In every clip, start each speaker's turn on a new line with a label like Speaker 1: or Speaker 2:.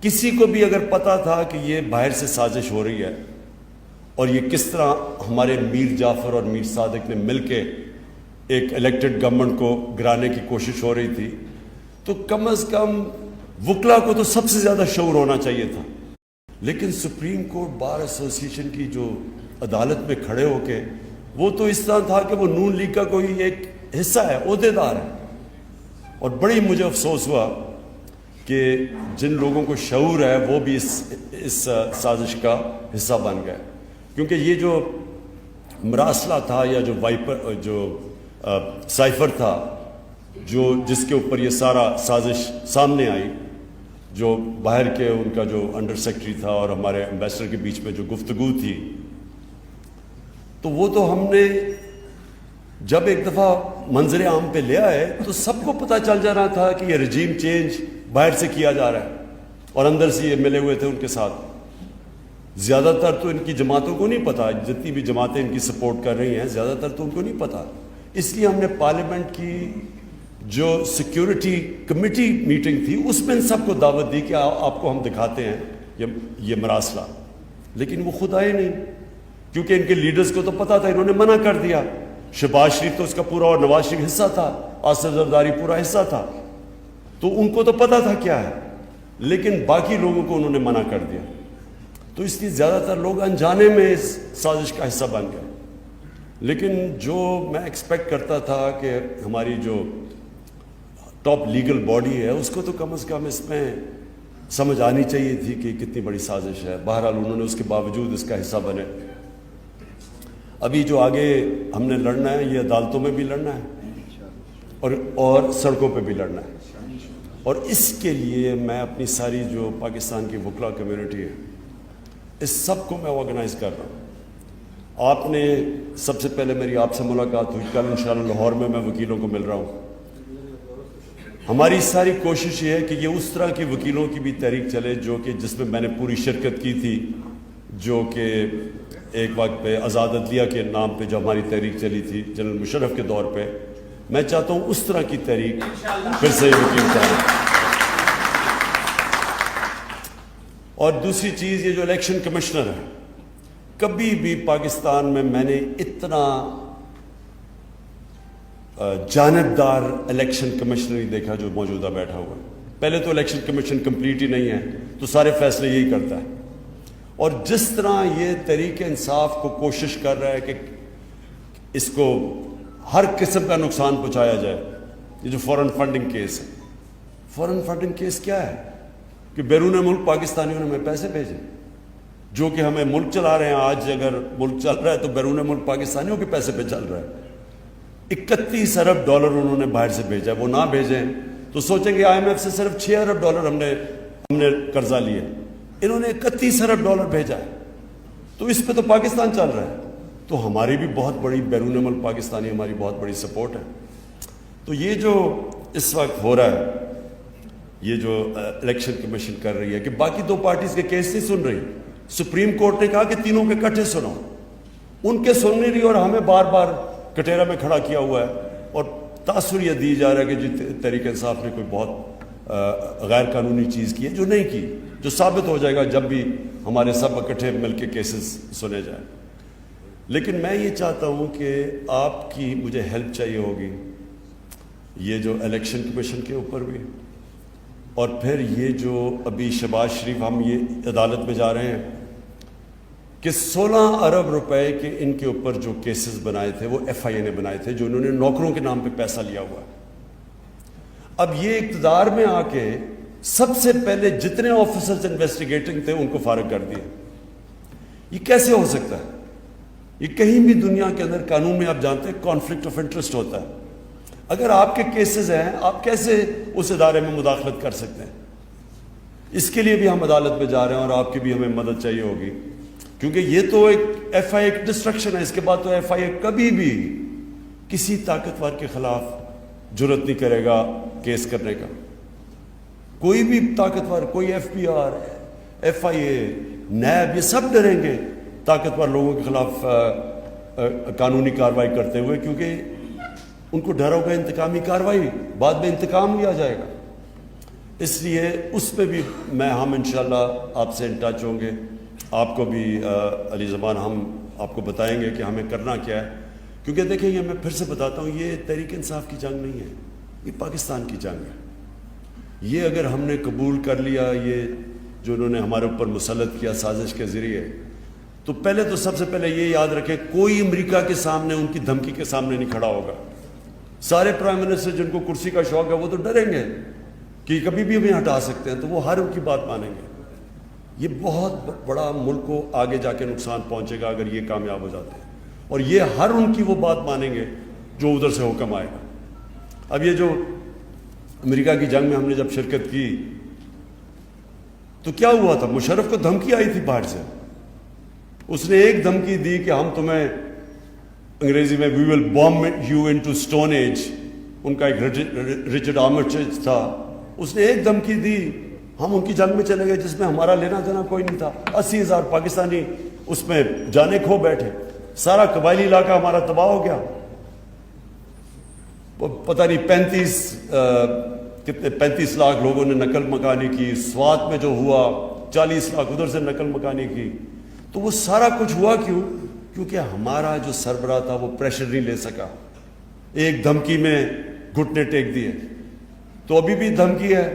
Speaker 1: کسی کو بھی اگر پتا تھا کہ یہ باہر سے سازش ہو رہی ہے اور یہ کس طرح ہمارے میر جعفر اور میر صادق نے مل کے ایک الیکٹڈ گورنمنٹ کو گرانے کی کوشش ہو رہی تھی، تو کم از کم وکلا کو تو سب سے زیادہ شعور ہونا چاہیے تھا. لیکن سپریم کورٹ بار ایسوسی ایشن کی جو عدالت میں کھڑے ہو کے وہ تو اس طرح تھا کہ وہ نون لیگ کا کوئی ایک حصہ ہے، عہدیدار ہے. اور بڑی مجھے افسوس ہوا کہ جن لوگوں کو شعور ہے وہ بھی اس سازش کا حصہ بن گئے، کیونکہ یہ جو مراسلہ تھا یا جو سائفر تھا جس کے اوپر یہ سارا سازش سامنے آئی، جو باہر کے ان کا جو انڈر سیکرٹری تھا اور ہمارے ایمبیسڈر کے بیچ میں جو گفتگو تھی، تو وہ تو ہم نے جب ایک دفعہ منظر عام پہ لے آئے تو سب کو پتہ چل جا رہا تھا کہ یہ رجیم چینج باہر سے کیا جا رہا ہے اور اندر سے یہ ملے ہوئے تھے ان کے ساتھ. زیادہ تر تو ان کی جماعتوں کو نہیں پتہ، جتنی بھی جماعتیں ان کی سپورٹ کر رہی ہیں زیادہ تر تو ان کو نہیں پتہ. اس لیے ہم نے پارلیمنٹ کی جو سیکیورٹی کمیٹی میٹنگ تھی اس میں ان سب کو دعوت دی کہ آپ کو ہم دکھاتے ہیں یہ مراسلہ، لیکن وہ خود آئے نہیں، کیونکہ ان کے لیڈرز کو تو پتہ تھا، انہوں نے منع کر دیا. شہباز شریف تو اس کا پورا اور نواز شریف حصہ تھا، آصف زرداری پورا حصہ تھا، تو ان کو تو پتہ تھا کیا ہے، لیکن باقی لوگوں کو انہوں نے منع کر دیا. تو اس لیے زیادہ تر لوگ انجانے میں اس سازش کا حصہ بن گئے. لیکن جو میں ایکسپیکٹ کرتا تھا کہ ہماری جو ٹاپ لیگل باڈی ہے اس کو تو کم از کم اس میں سمجھ آنی چاہیے تھی کہ کتنی بڑی سازش ہے. بہرحال انہوں نے اس کے باوجود اس کا حصہ بنے. ابھی جو آگے ہم نے لڑنا ہے یہ عدالتوں میں بھی لڑنا ہے اور سڑکوں پہ بھی لڑنا ہے، اور اس کے لیے میں اپنی ساری جو پاکستان کی وکلا کمیونٹی ہے اس سب کو میں آرگنائز کر رہا ہوں. آپ نے سب سے پہلے میری آپ سے ملاقات ہوئی، کل انشاءاللہ لاہور میں وکیلوں کو مل رہا ہوں. ہماری ساری کوشش یہ ہے کہ یہ اس طرح کی وکیلوں کی بھی تحریک چلے جس میں نے پوری شرکت کی تھی، جو کہ ایک وقت پہ آزاد عدلیہ کے نام پہ جو ہماری تحریک چلی تھی جنرل مشرف کے دور پہ. میں چاہتا ہوں اس طرح کی تحریک پھر سے وکیل چاہے. اور دوسری چیز یہ جو الیکشن کمشنر ہے، کبھی بھی پاکستان میں نے اتنا جانبدار الیکشن کمشنر نہیں دیکھا جو موجودہ بیٹھا ہوا ہے. پہلے تو الیکشن کمیشن کمپلیٹ ہی نہیں ہے تو سارے فیصلے یہی کرتا ہے. اور جس طرح یہ تحریک انصاف کو کوشش کر رہا ہے کہ اس کو ہر قسم کا نقصان پہنچایا جائے، یہ جو فورن فنڈنگ کیس ہے، فورن فنڈنگ کیس کیا ہے کہ بیرون ملک پاکستانیوں نے ہمیں پیسے بھیجے جو کہ ہمیں ملک چلا رہے ہیں. آج اگر ملک چل رہا ہے تو بیرون ملک پاکستانیوں کے پیسے پہ چل رہا ہے. 31 ارب ڈالر انہوں نے باہر سے بھیجا. وہ نہ بھیجیں تو سوچیں گے IMF سے صرف 6 ارب ڈالر ہم نے قرضہ لیے، انہوں نے 31 ارب ڈالر بھیجا ہے. تو اس پہ تو پاکستان چل رہا ہے. تو ہماری بھی بہت بڑی بیرون ملک پاکستانی ہماری بہت بڑی سپورٹ ہے. تو یہ جو اس وقت ہو رہا ہے، یہ جو الیکشن کمیشن کر رہی ہے کہ باقی دو پارٹیز کے کیس نہیں سن رہی، سپریم کورٹ نے کہا کہ تینوں کے اکٹھے سنو، ان کے سن نہیں رہی اور ہمیں بار بار کٹہرا میں کھڑا کیا ہوا ہے. اور تاثر یہ دی جا رہا ہے کہ جی تحریک انصاف نے کوئی بہت غیر قانونی چیز کی ہے، جو نہیں کی، جو ثابت ہو جائے گا جب بھی ہمارے سب اکٹھے مل کے کیسز سنے جائیں. لیکن میں یہ چاہتا ہوں کہ آپ کی مجھے ہیلپ چاہیے ہوگی یہ جو الیکشن کمیشن کے اوپر بھی، اور پھر یہ جو ابھی شہباز شریف ہم یہ عدالت میں جا رہے ہیں کہ 16 ارب روپے کے ان کے اوپر جو کیسز بنائے تھے وہ FIA نے بنائے تھے، جو انہوں نے نوکروں کے نام پہ پیسہ لیا ہوا ہے. اب یہ اقتدار میں آ کے سب سے پہلے جتنے آفیسرز انویسٹیگیٹنگ تھے ان کو فارغ کر دیا. یہ کیسے ہو سکتا ہے؟ یہ کہیں بھی دنیا کے اندر قانون میں آپ جانتے ہیں کانفلکٹ آف انٹرسٹ ہوتا ہے. اگر آپ کے کیسز ہیں آپ کیسے اس ادارے میں مداخلت کر سکتے ہیں؟ اس کے لیے بھی ہم عدالت میں جا رہے ہیں اور آپ کی بھی ہمیں مدد چاہیے ہوگی، کیونکہ یہ تو ایک FIA ایک ڈسٹرکشن ہے. اس کے بعد تو FIA کبھی بھی کسی طاقتور کے خلاف جرت نہیں کرے گا کیس کرنے کا. کوئی بھی طاقتور، کوئی FBR، FIA، نیب، یہ سب ڈریں گے طاقتور لوگوں کے خلاف قانونی کارروائی کرتے ہوئے، کیونکہ ان کو ڈر ہوگا انتقامی کارروائی، بعد میں انتقام لیا جائے گا. اس لیے اس پہ بھی ہم انشاءاللہ آپ سے ان ٹچ ہوں گے. آپ کو بھی علی زمان ہم آپ کو بتائیں گے کہ ہمیں کرنا کیا ہے. کیونکہ دیکھیں یہ میں پھر سے بتاتا ہوں, یہ تحریک انصاف کی جنگ نہیں ہے, یہ پاکستان کی جنگ ہے. یہ اگر ہم نے قبول کر لیا, یہ جو انہوں نے ہمارے اوپر مسلط کیا سازش کے ذریعے, تو پہلے تو سب سے پہلے یہ یاد رکھیں کوئی امریکہ کے سامنے ان کی دھمکی کے سامنے نہیں کھڑا ہوگا. سارے پرائم منسٹر جن کو کرسی کا شوق ہے وہ تو ڈریں گے کہ کبھی بھی ہمیں ہٹا سکتے ہیں, تو وہ ہر ان کی بات مانیں گے. یہ بہت بڑا ملک کو آگے جا کے نقصان پہنچے گا اگر یہ کامیاب ہو جاتے ہیں, اور یہ ہر ان کی وہ بات مانیں گے جو ادھر سے حکم آئے گا. اب یہ جو امریکہ کی جنگ میں ہم نے جب شرکت کی تو کیا ہوا تھا, مشرف کو دھمکی آئی تھی باہر سے. اس نے ایک دھمکی دی کہ ہم تمہیں انگریزی میں we will bomb you into stone age, ان کا ایک رچرڈ آرمسٹیج تھا. اس نے ایک دھمکی دی, ہم ان کی جنگ میں چلے گئے جس میں ہمارا لینا دینا کوئی نہیں تھا. 80,000 پاکستانی اس میں جانے کھو بیٹھے, سارا قبائلی علاقہ ہمارا تباہ ہو گیا. پتہ نہیں 35 لاکھ لوگوں نے نقل مکانی کی. سوات میں جو ہوا 40 لاکھ ادھر سے نقل مکانی کی. تو وہ سارا کچھ ہوا کیوں؟ کیونکہ ہمارا جو سربراہ تھا وہ پریشر نہیں لے سکا, ایک دھمکی میں گھٹنے ٹیک دیے. تو ابھی بھی دھمکی ہے.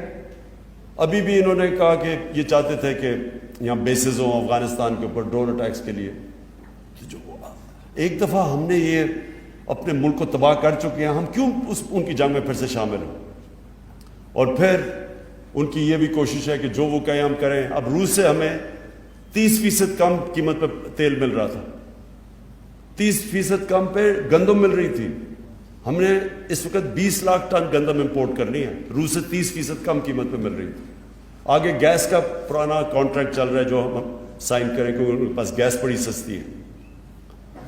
Speaker 1: ابھی بھی انہوں نے کہا کہ یہ چاہتے تھے کہ یہاں بیسز ہوں افغانستان کے اوپر ڈرون اٹیکس کے لیے. تو جو ایک دفعہ ہم نے یہ اپنے ملک کو تباہ کر چکے ہیں, ہم کیوں ان کی جنگ میں پھر سے شامل ہوں؟ اور پھر ان کی یہ بھی کوشش ہے کہ جو وہ کہیں ہم کریں. اب روس سے ہمیں 30% کم قیمت پہ تیل مل رہا تھا, 30% کم پہ گندم مل رہی تھی. ہم نے اس وقت 20 لاکھ ٹن گندم امپورٹ کرنی ہے, روس سے 30% کم قیمت پہ مل رہی تھی. آگے گیس کا پرانا کانٹریکٹ چل رہا ہے جو ہم سائن کریں کیونکہ ان کے پاس گیس بڑی سستی ہے.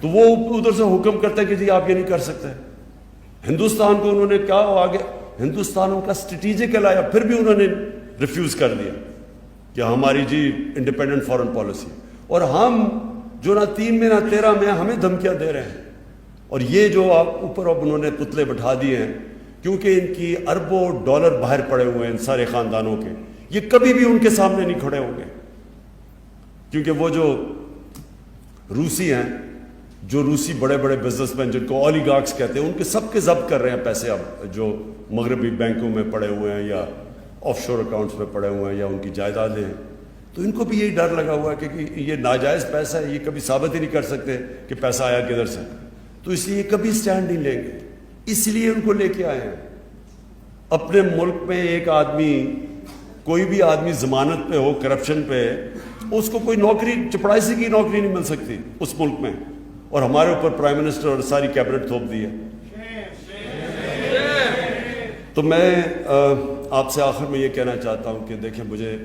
Speaker 1: تو وہ ادھر سے حکم کرتے ہیں کہ جی آپ یہ نہیں کر سکتے. ہندوستان کو انہوں نے کہا, آگے ہندوستان ان کا اسٹریٹجک لایا, پھر بھی انہوں نے ریفیوز کر دیا کہ ہماری جی انڈیپینڈنٹ فارن پالیسی. اور ہم جو نہ 3 میں نہ 13 میں ہمیں دھمکیاں دے رہے ہیں. اور یہ جو آپ اوپر اب انہوں نے پتلے بٹھا دیے ہیں, کیونکہ ان کی اربوں ڈالر باہر پڑے ہوئے ہیں ان سارے خاندانوں کے, یہ کبھی بھی ان کے سامنے نہیں کھڑے ہوں گے. کیونکہ وہ جو روسی ہیں, جو روسی بڑے بڑے بزنس مین جن کو اولیگارکس کہتے ہیں, ان کے سب کے ضبط کر رہے ہیں پیسے اب جو مغربی بینکوں میں پڑے ہوئے ہیں یا آف شور اکاؤنٹس میں پڑے ہوئے ہیں یا ان کی جائیدادیں ہیں. تو ان کو بھی یہی ڈر لگا ہوا ہے کہ یہ ناجائز پیسہ ہے, یہ کبھی ثابت ہی نہیں کر سکتے کہ پیسہ آیا کدھر سے. تو اس لیے کبھی سٹینڈ نہیں لیں گے, اس لیے ان کو لے کے آئے ہیں. اپنے ملک میں ایک آدمی, کوئی بھی آدمی ضمانت پہ ہو کرپشن پہ, اس کو کوئی نوکری چپڑاسی کی نوکری نہیں مل سکتی اس ملک میں, اور ہمارے اوپر پرائم منسٹر اور ساری کیبنٹ تھوپ دی ہے. تو میں آپ سے آخر میں یہ کہنا چاہتا ہوں کہ دیکھیں, مجھے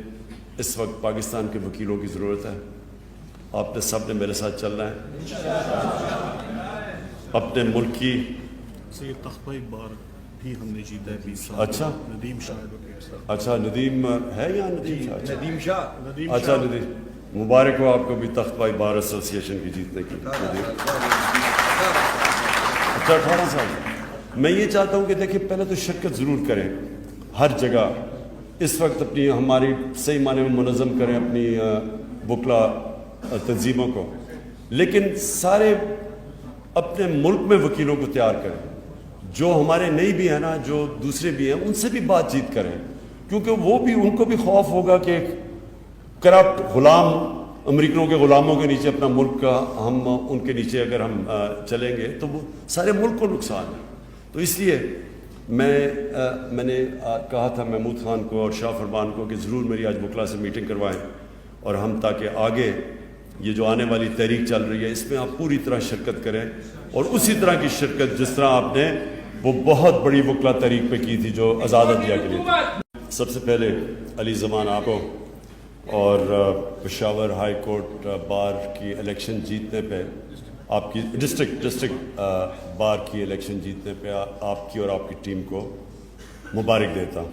Speaker 1: اس وقت پاکستان کے وکیلوں کی ضرورت ہے. آپ نے سب نے میرے ساتھ چلنا ہے. اپنے ملک کی
Speaker 2: تختہ بار بھی ہم نے جیتا ہے 20 سال.
Speaker 1: اچھا
Speaker 2: ندیم شاہ,
Speaker 1: اچھا ندیم ہے یا ندیم شاہ؟
Speaker 3: ندیم شاہ.
Speaker 1: اچھا ندیم, مبارک ہو آپ کو بھی تخت پائی بار ایسوسی ایشن کی جیتنے کی. اچھا 18 سال. میں یہ چاہتا ہوں کہ دیکھیں پہلے تو شرکت ضرور کریں ہر جگہ. اس وقت اپنی ہماری صحیح معنی میں منظم کریں اپنی وکلا تنظیموں کو, لیکن سارے اپنے ملک میں وکیلوں کو تیار کریں. جو ہمارے نئی بھی ہیں نا, جو دوسرے بھی ہیں, ان سے بھی بات چیت کریں, کیونکہ وہ بھی, ان کو بھی خوف ہوگا کہ کرپٹ غلام امریکنوں کے غلاموں کے نیچے اپنا ملک کا ہم ان کے نیچے اگر ہم چلیں گے تو وہ سارے ملک کو نقصان ہے. تو اس لیے میں نے کہا تھا محمود خان کو اور شاہ فرمان کو کہ ضرور میری آج وکلا سے میٹنگ کروائیں, اور ہم تاکہ آگے یہ جو آنے والی تحریک چل رہی ہے اس میں آپ پوری طرح شرکت کریں, اور اسی طرح کی شرکت جس طرح آپ نے وہ بہت بڑی وکلا تحریک پہ کی تھی جو آزاد عدلیہ کے لیے. سب سے پہلے علی زمان آپ کو اور پشاور ہائی کورٹ بار کی الیکشن جیتنے پہ, آپ کی ڈسٹرکٹ بار کی الیکشن جیتنے پہ آپ کی اور آپ کی ٹیم کو مبارک دیتا ہوں.